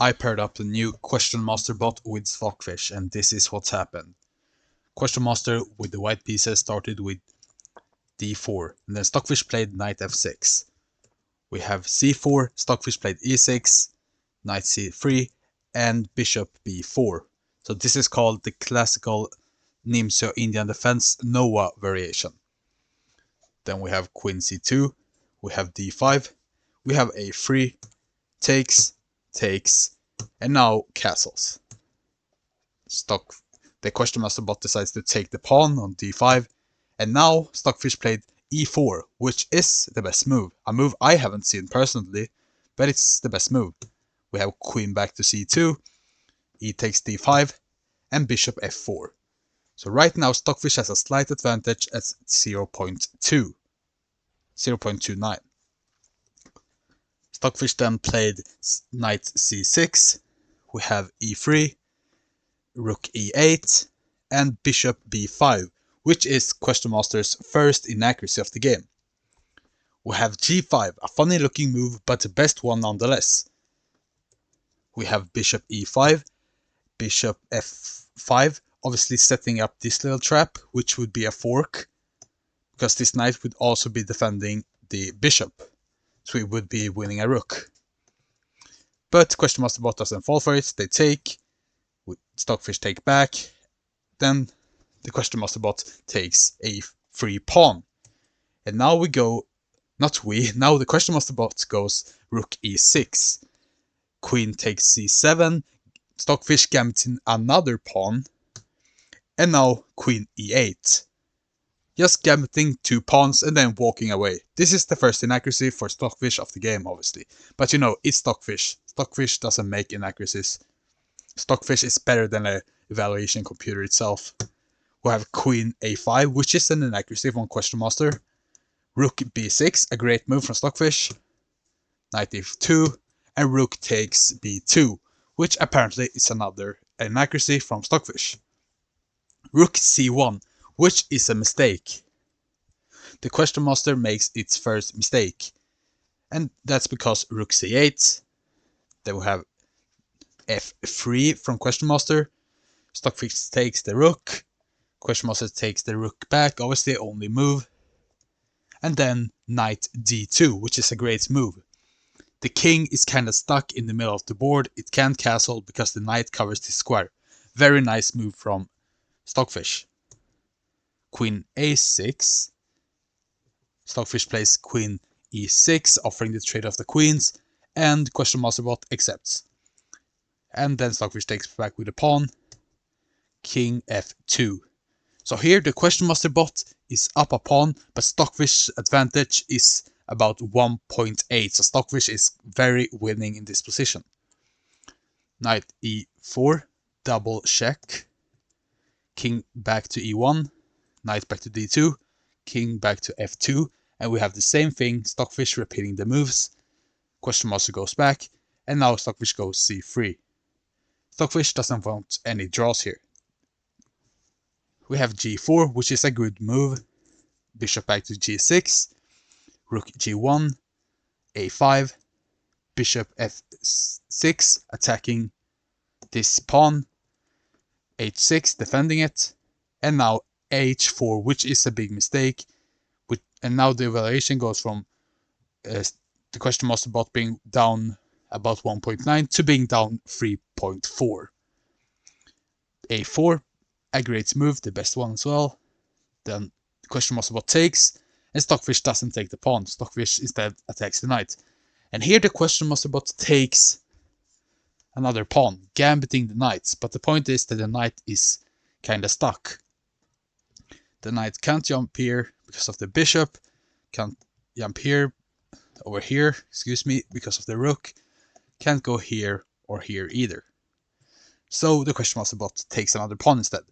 I paired up the new questionmaster bot with Stockfish, and this is what's happened. Questionmaster with the white pieces started with d4, and then Stockfish played knight f6. We have c4, Stockfish played e6, knight c3, and bishop b4. So this is called the classical Nimzo Indian defense Noah variation. Then we have queen c2, we have d5, we have a3, takes, and now castles. The questionmaster bot decides to take the pawn on d5, and now Stockfish played e4, which is the best move. A move I haven't seen personally, but it's the best move. We have queen back to c2, e takes d5, and bishop f4. So right now Stockfish has a slight advantage at 0.29. Stockfish then played knight c6, we have e3, rook e8, and bishop b5, which is questionmaster's first inaccuracy of the game. We have g5, a funny looking move, but the best one nonetheless. We have bishop e5, bishop f5, obviously setting up this little trap, which would be a fork, because this knight would also be defending the bishop, so we would be winning a rook. But questionmaster bot doesn't fall for it, they take, Stockfish take back, then the questionmaster bot takes a free pawn. And now we go, now the questionmaster bot goes rook e6, queen takes c7, Stockfish gambits in another pawn, and now queen e8. Just gambiting 2 pawns and then walking away. This is the first inaccuracy for Stockfish of the game, obviously. But you know, it's Stockfish. Stockfish doesn't make inaccuracies. Stockfish is better than an evaluation computer itself. We have queen a5, which is an inaccuracy from questionmaster. Rook b6, a great move from Stockfish. Knight f2, and rook takes b2, which apparently is another inaccuracy from Stockfish. Rook c1, which is a mistake. The questionmaster makes its first mistake, and that's because rook c8. Then we have f3 from questionmaster. Stockfish takes the rook. Questionmaster takes the rook back, obviously only move. And then knight d2, which is a great move. The king is kinda stuck in the middle of the board. It can't castle because the knight covers the square. Very nice move from Stockfish. Queen a6. Stockfish plays queen e6, offering the trade of the queens, and questionmaster bot accepts. And then Stockfish takes back with a pawn. King f2. So here the questionmaster bot is up a pawn, but Stockfish's advantage is about 1.8, so Stockfish is very winning in this position. Knight e4, double check. King back to e1, knight back to d2, king back to f2, and we have the same thing, Stockfish repeating the moves. Questionmaster goes back, and now Stockfish goes c3. Stockfish doesn't want any draws here. We have g4, which is a good move. Bishop back to g6, rook g1, a5, bishop f6, attacking this pawn, h6, defending it, and now h4, which is a big mistake. And now the evaluation goes from the questionmaster bot being down about 1.9 to being down 3.4. a4, a great move, the best one as well. Then the questionmaster bot takes, and Stockfish doesn't take the pawn. Stockfish instead attacks the knight. And here the questionmaster bot takes another pawn, gambiting the knights. But the point is that the knight is kinda stuck. The knight can't jump here because of the bishop, can't jump here, over here, excuse me, because of the rook, can't go here or here either. So the questionmaster bot takes another pawn instead.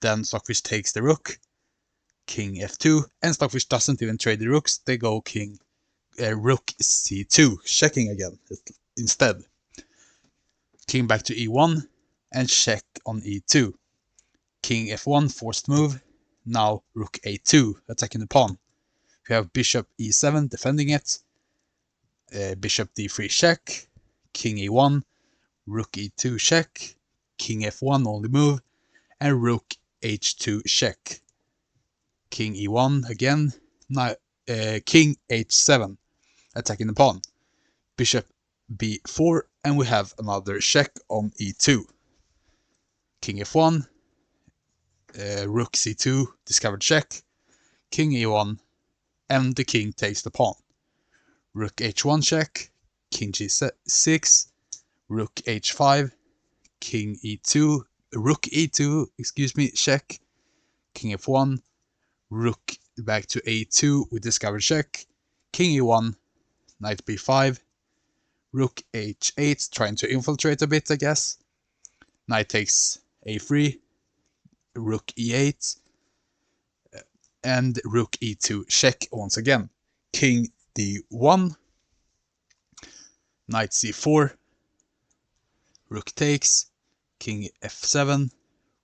Then Stockfish takes the rook, king f2, and Stockfish doesn't even trade the rooks, they go rook c2, checking again instead. King back to e1, and check on e2. King f1, forced move, now rook a2, attacking the pawn. We have bishop e7, defending it, bishop d3 check, king e1, rook e2 check, king f1 only move, and rook h2 check. King e1 again, king h7 attacking the pawn. Bishop b4, and we have another check on e2. King f1, rook c2, discovered check, king e1, and the king takes the pawn. Rook h1 check, king g6, rook h5, king e2, rook e2, check, king f1, rook back to a2 with discovered check, king e1, knight b5, rook h8, trying to infiltrate a bit, I guess. Knight takes a3, rook e8, and rook e2 check once again. King d1, knight c4, rook takes, king f7,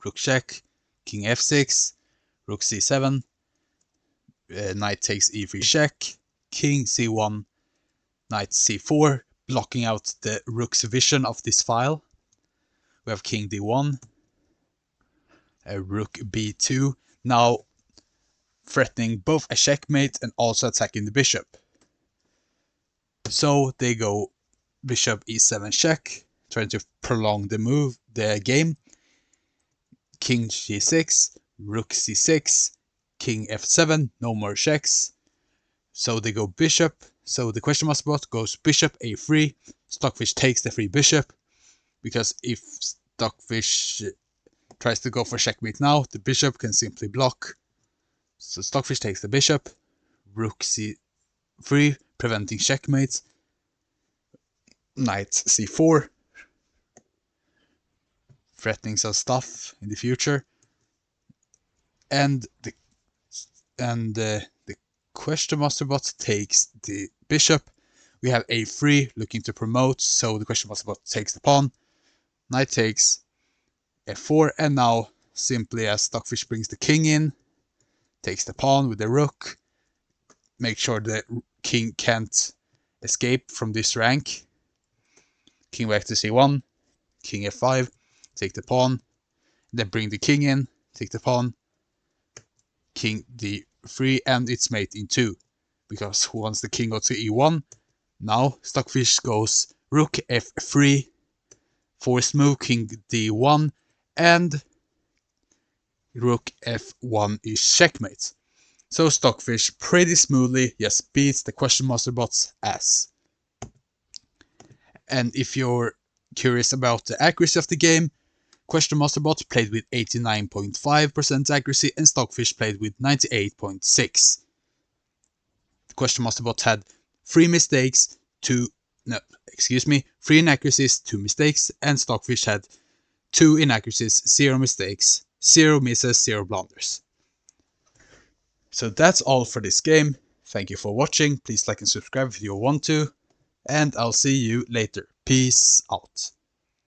rook check, king f6, rook c7, knight takes e3 check, king c1, knight c4, blocking out the rook's vision of this file. We have king d1, rook b2, now threatening both a checkmate and also attacking the bishop. So they go bishop e7 check, trying to prolong the game. King g6, rook c6, king f7, no more checks. So they go bishop. So the question master bot goes bishop a3. Stockfish takes the free bishop, because if Stockfish tries to go for checkmate now, the bishop can simply block. So Stockfish takes the bishop, rook c3, preventing checkmates, knight c4, threatening some stuff in the future, and the question master bot takes the bishop. We have a3 looking to promote, so the question master bot takes the pawn. Knight takes f4, and now simply as Stockfish brings the king in, takes the pawn with the rook, make sure the king can't escape from this rank. King back to c1, king f5, take the pawn, then bring the king in, take the pawn, king d3, and its mate in 2, because once the king goes to e1, now Stockfish goes rook f3, forced move, king d1, and rook f1 is checkmate. So Stockfish pretty smoothly just beats the question master bot's ass. And if you're curious about the accuracy of the game, Question Master Bot played with 89.5% accuracy and Stockfish played with 98.6%. The Question Master Bot had 3 inaccuracies, 2 mistakes, and Stockfish had 2 inaccuracies, 0 mistakes, 0 misses, 0 blunders. So that's all for this game. Thank you for watching. Please like and subscribe if you want to. And I'll see you later. Peace out.